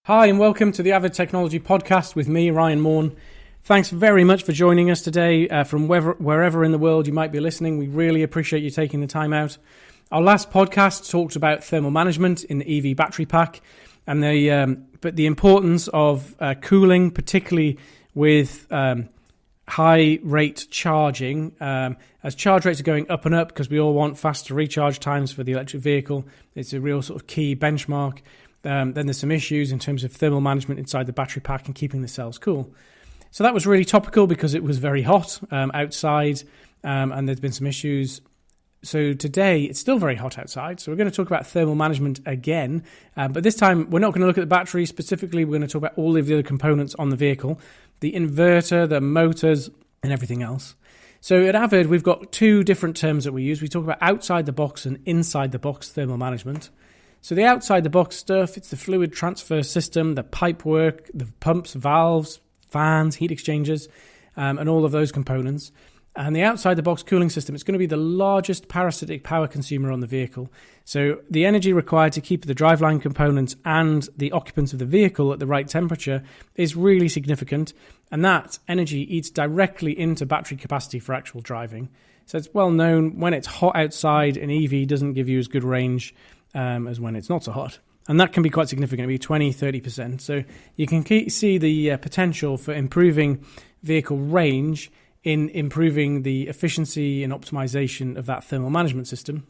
Hi and welcome to the AVID Technology podcast with me, Ryan Maughan. Thanks very much for joining us today from wherever in the world you might be listening. We really appreciate you taking the time out. Our last podcast talked about thermal management in the EV battery pack and the importance of cooling, particularly with high rate charging. As charge rates are going up and up because we all want faster recharge times for the electric vehicle, it's a real sort of key benchmark. Then there's some issues in terms of thermal management inside the battery pack and keeping the cells cool. So that was really topical because it was very hot outside and there's been some issues. So today it's still very hot outside. So we're going to talk about thermal management again. But this time we're not going to look at the battery specifically. We're going to talk about all of the other components on the vehicle, the inverter, the motors and everything else. So at AVID we've got two different terms that we use. We talk about outside the box and inside the box thermal management. So the outside the box stuff, it's the fluid transfer system, the pipe work, the pumps, valves, fans, heat exchangers, and all of those components. And the outside the box cooling system, it's going to be the largest parasitic power consumer on the vehicle. So the energy required to keep the driveline components and the occupants of the vehicle at the right temperature is really significant. And that energy eats directly into battery capacity for actual driving. So it's well known when it's hot outside, an EV doesn't give you as good range as when it's not so hot. And that can be quite significant, maybe 20-30%. So you can see the potential for improving vehicle range in improving the efficiency and optimization of that thermal management system.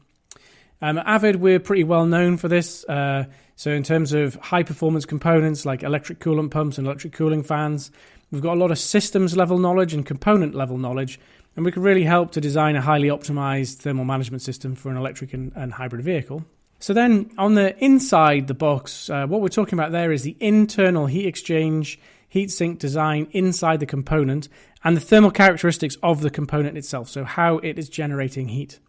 At AVID, we're pretty well known for this. So in terms of high performance components like electric coolant pumps and electric cooling fans, we've got a lot of systems level knowledge and component level knowledge, and we can really help to design a highly optimized thermal management system for an electric and hybrid vehicle. So then on the inside the box, what we're talking about there is the internal heat exchange, heat sink design inside the component and the thermal characteristics of the component itself, so how it is generating heat.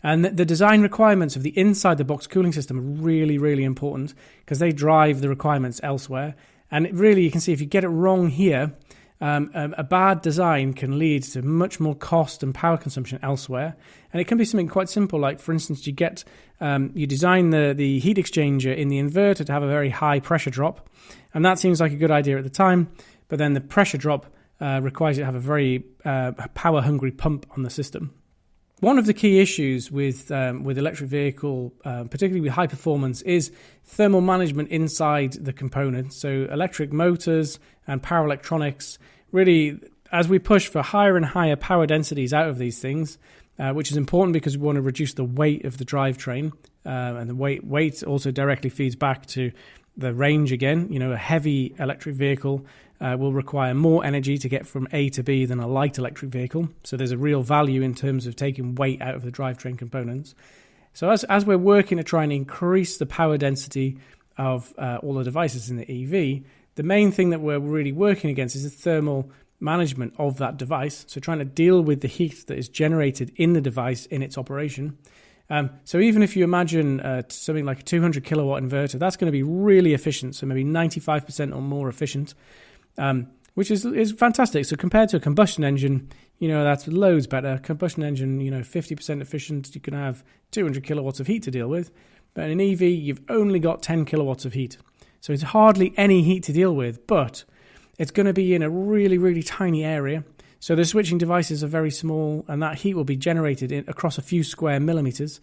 And the design requirements of the inside the box cooling system are really, really important because they drive the requirements elsewhere. And it really, you can see if you get it wrong here, a bad design can lead to much more cost and power consumption elsewhere. And it can be something quite simple, like for instance, you design the heat exchanger in the inverter to have a very high pressure drop, and that seems like a good idea at the time, but then the pressure drop requires you to have a very power hungry pump on the system. One of the key issues with electric vehicle, particularly with high performance, is thermal management inside the component. So electric motors and power electronics, really, as we push for higher and higher power densities out of these things, which is important because we want to reduce the weight of the drivetrain, and the weight also directly feeds back to the range again. You know, a heavy electric vehicle will require more energy to get from A to B than a light electric vehicle. So there's a real value in terms of taking weight out of the drivetrain components. So as we're working to try and increase the power density of all the devices in the EV, the main thing that we're really working against is the thermal management of that device. So trying to deal with the heat that is generated in the device in its operation. So even if you imagine something like a 200 kilowatt inverter, that's going to be really efficient. So maybe 95% or more efficient. Which is fantastic. So compared to a combustion engine, that's loads better. Combustion engine, 50% efficient, you can have 200 kilowatts of heat to deal with. But in an EV, you've only got 10 kilowatts of heat. So it's hardly any heat to deal with, but it's going to be in a really, really tiny area. So the switching devices are very small, and that heat will be generated across a few square millimeters.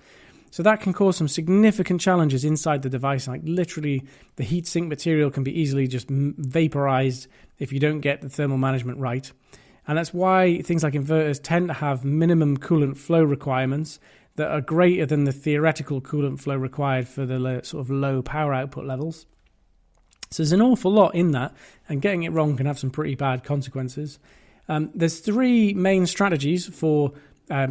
So that can cause some significant challenges inside the device. Like literally, the heat sink material can be easily just vaporized if you don't get the thermal management right. And that's why things like inverters tend to have minimum coolant flow requirements that are greater than the theoretical coolant flow required for the sort of low power output levels. So there's an awful lot in that, and getting it wrong can have some pretty bad consequences. There's three main strategies for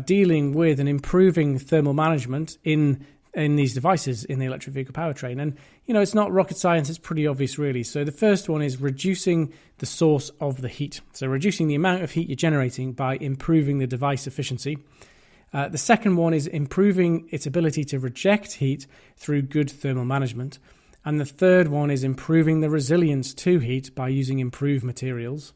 dealing with and improving thermal management in these devices in the electric vehicle powertrain. And, it's not rocket science, it's pretty obvious really. So the first one is reducing the source of the heat. So reducing the amount of heat you're generating by improving the device efficiency. The second one is improving its ability to reject heat through good thermal management. And the third one is improving the resilience to heat by using improved materials.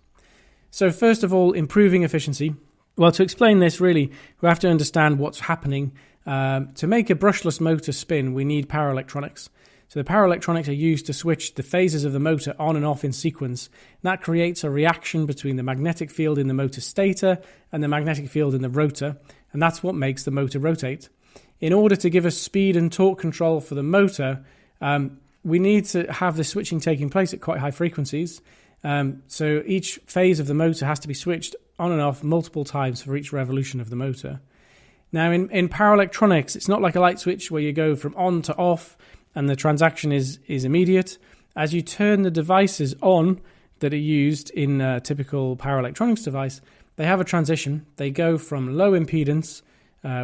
So first of all, improving efficiency. Well, to explain this, really, we have to understand what's happening. To make a brushless motor spin, we need power electronics. So the power electronics are used to switch the phases of the motor on and off in sequence. That creates a reaction between the magnetic field in the motor stator and the magnetic field in the rotor, and that's what makes the motor rotate. In order to give us speed and torque control for the motor, we need to have the switching taking place at quite high frequencies. So each phase of the motor has to be switched on and off multiple times for each revolution of the motor. Now, in power electronics, it's not like a light switch where you go from on to off and the transaction is immediate. As you turn the devices on that are used in a typical power electronics device, they have a transition. They go from low impedance,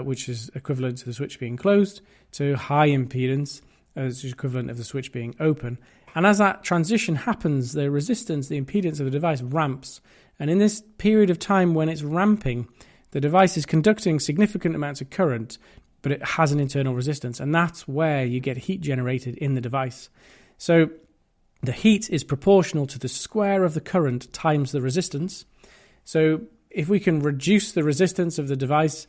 which is equivalent to the switch being closed, to high impedance, which is equivalent of the switch being open. And as that transition happens, the resistance, the impedance of the device ramps. And in this period of time when it's ramping, the device is conducting significant amounts of current, but it has an internal resistance. And that's where you get heat generated in the device. So the heat is proportional to the square of the current times the resistance. So if we can reduce the resistance of the device,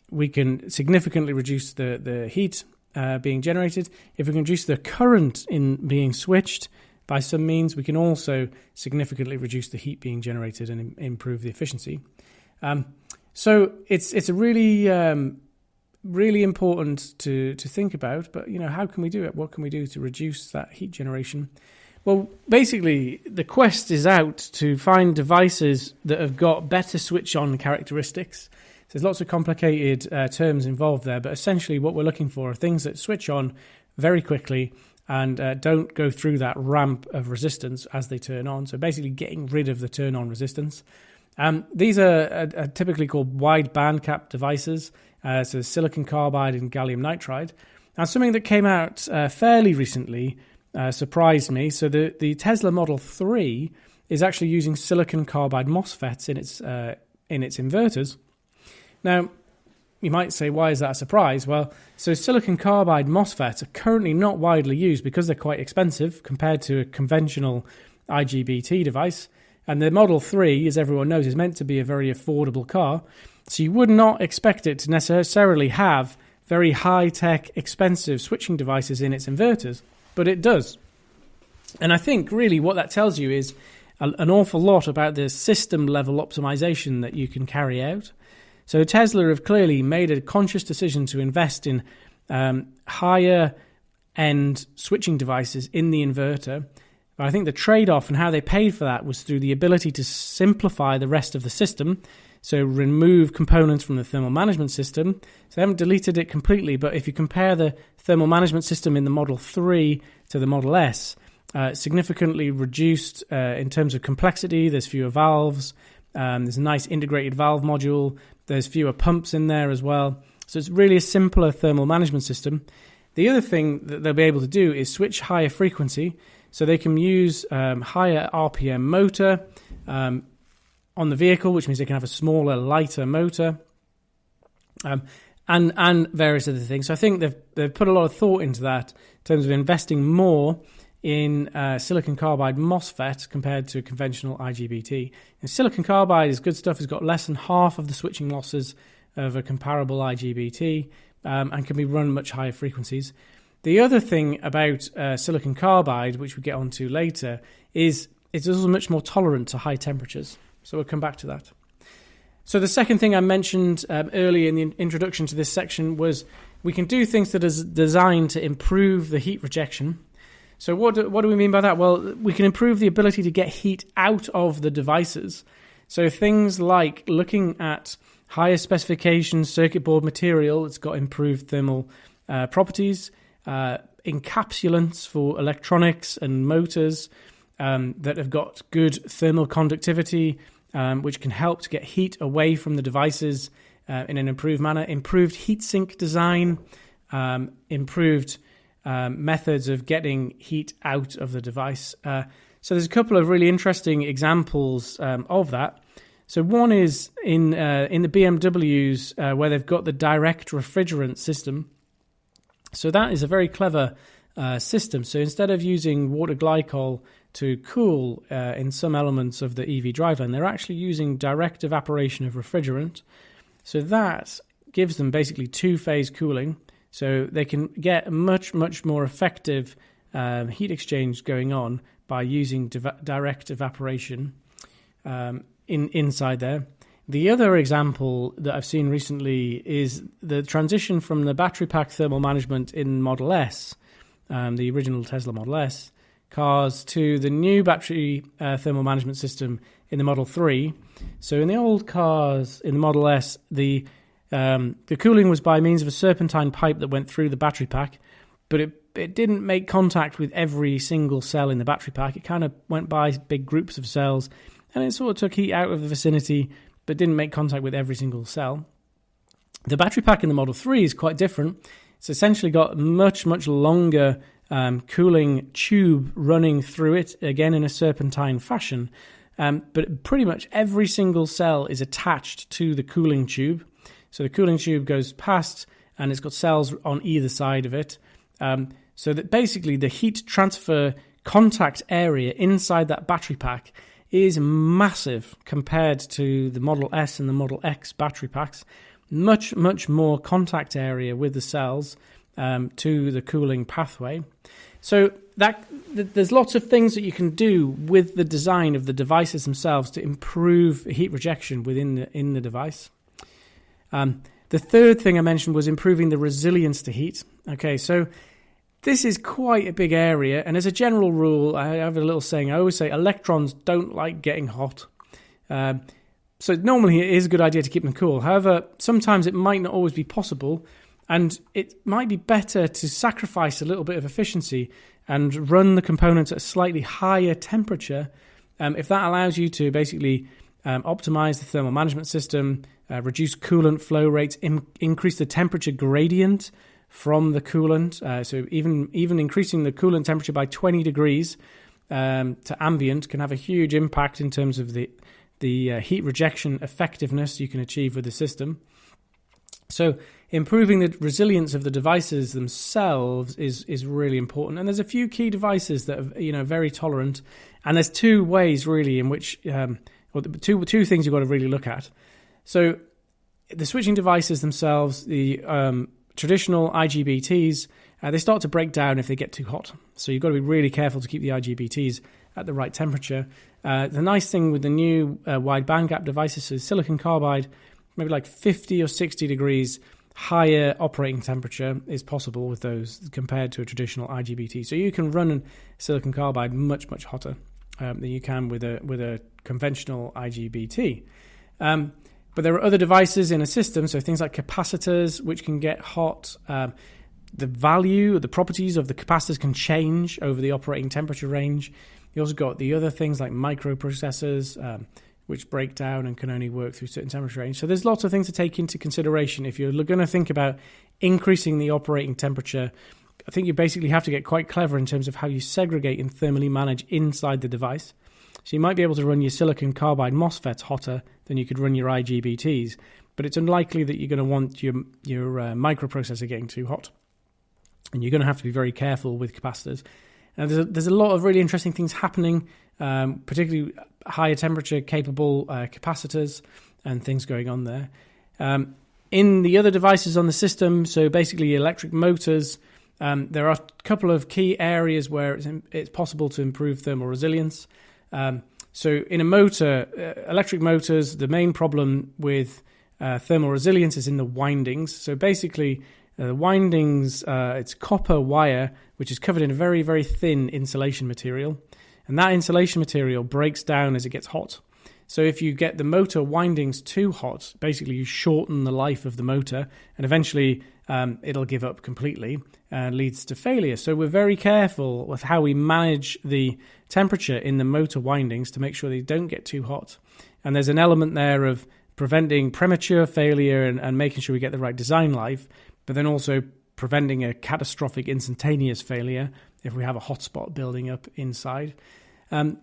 we can significantly reduce the heat being generated. If we can reduce the current in being switched by some means, we can also significantly reduce the heat being generated and improve the efficiency. So it's a really important to think about. But how can we do it? What can we do to reduce that heat generation? Well, basically, the quest is out to find devices that have got better switch-on characteristics. There's lots of complicated terms involved there, but essentially what we're looking for are things that switch on very quickly and don't go through that ramp of resistance as they turn on. So basically getting rid of the turn-on resistance. These are typically called wide bandgap devices, so silicon carbide and gallium nitride. Now, something that came out fairly recently surprised me. So the Tesla Model 3 is actually using silicon carbide Mosfets in its inverters. Now, you might say, why is that a surprise? Well, so silicon carbide MOSFETs are currently not widely used because they're quite expensive compared to a conventional IGBT device. And the Model 3, as everyone knows, is meant to be a very affordable car. So you would not expect it to necessarily have very high-tech, expensive switching devices in its inverters, but it does. And I think really what that tells you is an awful lot about the system-level optimization that you can carry out. So Tesla have clearly made a conscious decision to invest in higher-end switching devices in the inverter. But I think the trade-off and how they paid for that was through the ability to simplify the rest of the system, so remove components from the thermal management system. So they haven't deleted it completely, but if you compare the thermal management system in the Model 3 to the Model S, significantly reduced in terms of complexity. There's fewer valves. There's a nice integrated valve module. There's fewer pumps in there as well. So it's really a simpler thermal management system. The other thing that they'll be able to do is switch higher frequency. So they can use higher RPM motor on the vehicle, which means they can have a smaller, lighter motor, and various other things. So I think they've put a lot of thought into that in terms of investing more in silicon carbide MOSFET compared to conventional IGBT. And silicon carbide is good stuff. It's got less than half of the switching losses of a comparable IGBT and can be run much higher frequencies. The other thing about silicon carbide, which we get onto later, is it's also much more tolerant to high temperatures. So we'll come back to that. So the second thing I mentioned earlier in the introduction to this section was we can do things that are designed to improve the heat rejection. So what do we mean by that? Well, we can improve the ability to get heat out of the devices. So things like looking at higher specification circuit board material that's got improved thermal properties, encapsulants for electronics and motors that have got good thermal conductivity, which can help to get heat away from the devices in an improved manner, improved heatsink design, improved methods of getting heat out of the device. So there's a couple of really interesting examples of that. So one is in the BMWs where they've got the direct refrigerant system. So that is a very clever system. So instead of using water glycol to cool in some elements of the EV driveline, they're actually using direct evaporation of refrigerant. So that gives them basically two-phase cooling. So they can get much, much more effective heat exchange going on by using direct evaporation inside there. The other example that I've seen recently is the transition from the battery pack thermal management in Model S, the original Tesla Model S cars, to the new battery thermal management system in the Model 3. So in the old cars in the Model S, the cooling was by means of a serpentine pipe that went through the battery pack, but it didn't make contact with every single cell in the battery pack. It kind of went by big groups of cells, and it sort of took heat out of the vicinity, but didn't make contact with every single cell. The battery pack in the Model 3 is quite different. It's essentially got much, much longer cooling tube running through it, again in a serpentine fashion. But pretty much every single cell is attached to the cooling tube. So the cooling tube goes past, and it's got cells on either side of it. So that basically the heat transfer contact area inside that battery pack is massive compared to the Model S and the Model X battery packs. Much, much more contact area with the cells to the cooling pathway. So there's lots of things that you can do with the design of the devices themselves to improve heat rejection in the device. The third thing I mentioned was improving the resilience to heat. Okay, so this is quite a big area, and as a general rule, I have a little saying. I always say electrons don't like getting hot. So normally it is a good idea to keep them cool. However, sometimes it might not always be possible, and it might be better to sacrifice a little bit of efficiency and run the components at a slightly higher temperature if that allows you to basically optimize the thermal management system, reduce coolant flow rates, increase the temperature gradient from the coolant. So even increasing the coolant temperature by 20 degrees to ambient can have a huge impact in terms of the heat rejection effectiveness you can achieve with the system. So improving the resilience of the devices themselves is really important. And there's a few key devices that are very tolerant. And there's two ways really in which, two things you've got to really look at. So the switching devices themselves, the traditional IGBTs, they start to break down if they get too hot. So you've got to be really careful to keep the IGBTs at the right temperature. The nice thing with the new wide bandgap devices is silicon carbide, maybe like 50 or 60 degrees higher operating temperature is possible with those compared to a traditional IGBT. So you can run silicon carbide much, much hotter than you can with a conventional IGBT. But there are other devices in a system, so things like capacitors, which can get hot. The value, the properties of the capacitors can change over the operating temperature range. You also got the other things like microprocessors, which break down and can only work through certain temperature range. So there's lots of things to take into consideration. If you're going to think about increasing the operating temperature, I think you basically have to get quite clever in terms of how you segregate and thermally manage inside the device. So you might be able to run your silicon carbide MOSFETs hotter than you could run your IGBTs, but it's unlikely that you're going to want your microprocessor getting too hot. And you're going to have to be very careful with capacitors. Now, there's a lot of really interesting things happening, particularly higher temperature capable capacitors and things going on there. In the other devices on the system, so basically electric motors, there are a couple of key areas where it's possible to improve thermal resilience. So in a motor, electric motors, the main problem with thermal resilience is in the windings. So basically, the windings, it's copper wire, which is covered in a very, very thin insulation material. And that insulation material breaks down as it gets hot. So if you get the motor windings too hot, basically you shorten the life of the motor, and eventually it'll give up completely and leads to failure. So we're very careful with how we manage the temperature in the motor windings to make sure they don't get too hot. And there's an element there of preventing premature failure and making sure we get the right design life, but then also preventing a catastrophic instantaneous failure if we have a hotspot building up inside.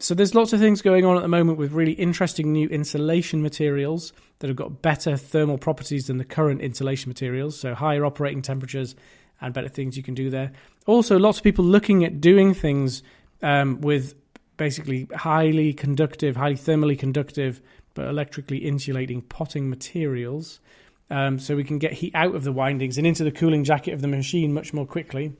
So there's lots of things going on at the moment with really interesting new insulation materials that have got better thermal properties than the current insulation materials, so higher operating temperatures and better things you can do there. Also, lots of people looking at doing things with basically highly conductive, highly thermally conductive, but electrically insulating potting materials. so we can get heat out of the windings and into the cooling jacket of the machine much more quickly.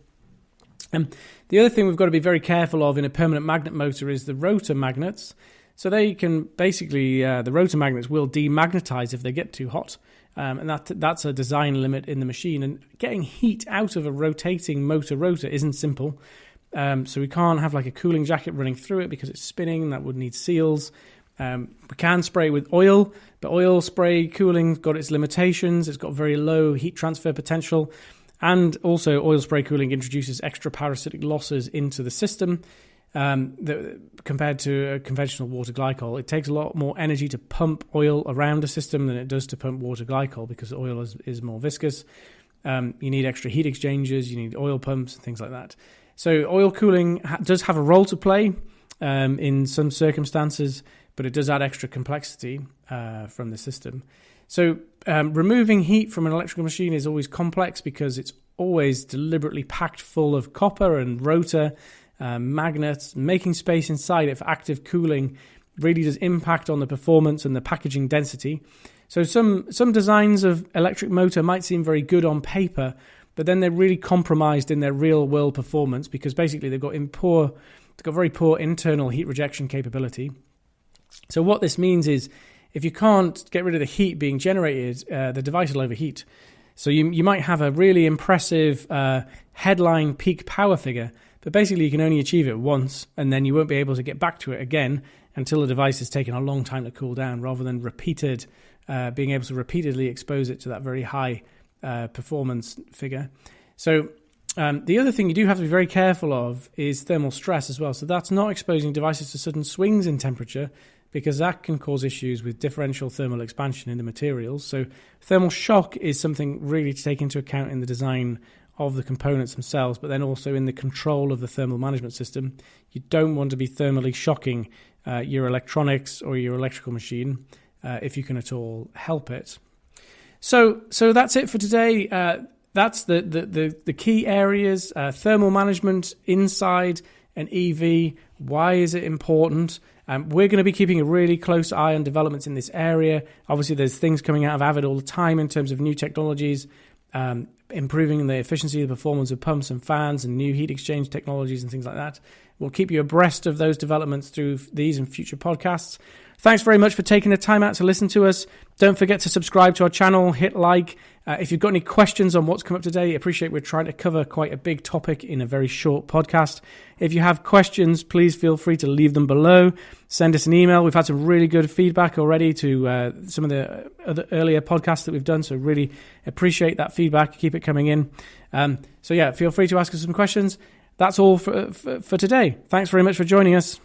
The other thing we've got to be very careful of in a permanent magnet motor is the rotor magnets. So they can basically, the rotor magnets will demagnetize if they get too hot. And that's a design limit in the machine. And getting heat out of a rotating motor rotor isn't simple. So we can't have like a cooling jacket running through it because it's spinning, and that would need seals. We can spray with oil, but oil spray cooling's got its limitations. It's got very low heat transfer potential. And also oil spray cooling introduces extra parasitic losses into the system. Compared to a conventional water glycol, it takes a lot more energy to pump oil around a system than it does to pump water glycol because oil is more viscous. You need extra heat exchangers, you need oil pumps and things like that. So oil cooling does have a role to play in some circumstances, but it does add extra complexity from the system. So removing heat from an electrical machine is always complex because it's always deliberately packed full of copper and rotor magnets. Making space inside it for active cooling really does impact on the performance and the packaging density. So some designs of electric motor might seem very good on paper, but then they're really compromised in their real world performance because basically they've got very poor internal heat rejection capability. So what this means is if you can't get rid of the heat being generated, the device will overheat. So you might have a really impressive headline peak power figure, but basically you can only achieve it once, and then you won't be able to get back to it again until the device has taken a long time to cool down, rather than being able to repeatedly expose it to that very high performance figure. So the other thing you do have to be very careful of is thermal stress as well. So that's not exposing devices to sudden swings in temperature, because that can cause issues with differential thermal expansion in the materials. So thermal shock is something really to take into account in the design of the components themselves, but then also in the control of the thermal management system. You don't want to be thermally shocking your electronics or your electrical machine if you can at all help it. So that's it for today. That's the key areas: thermal management inside an EV. Why is it important? We're going to be keeping a really close eye on developments in this area. Obviously, there's things coming out of AVID all the time in terms of new technologies, improving the efficiency, the performance of pumps and fans, and new heat exchange technologies and things like that. We'll keep you abreast of those developments through these and future podcasts. Thanks very much for taking the time out to listen to us. Don't forget to subscribe to our channel, hit like. If you've got any questions on what's come up today, I appreciate we're trying to cover quite a big topic in a very short podcast. If you have questions, please feel free to leave them below. Send us an email. We've had some really good feedback already to some of the other earlier podcasts that we've done, so really appreciate that feedback. Keep it coming in. Feel free to ask us some questions. That's all for today. Thanks very much for joining us.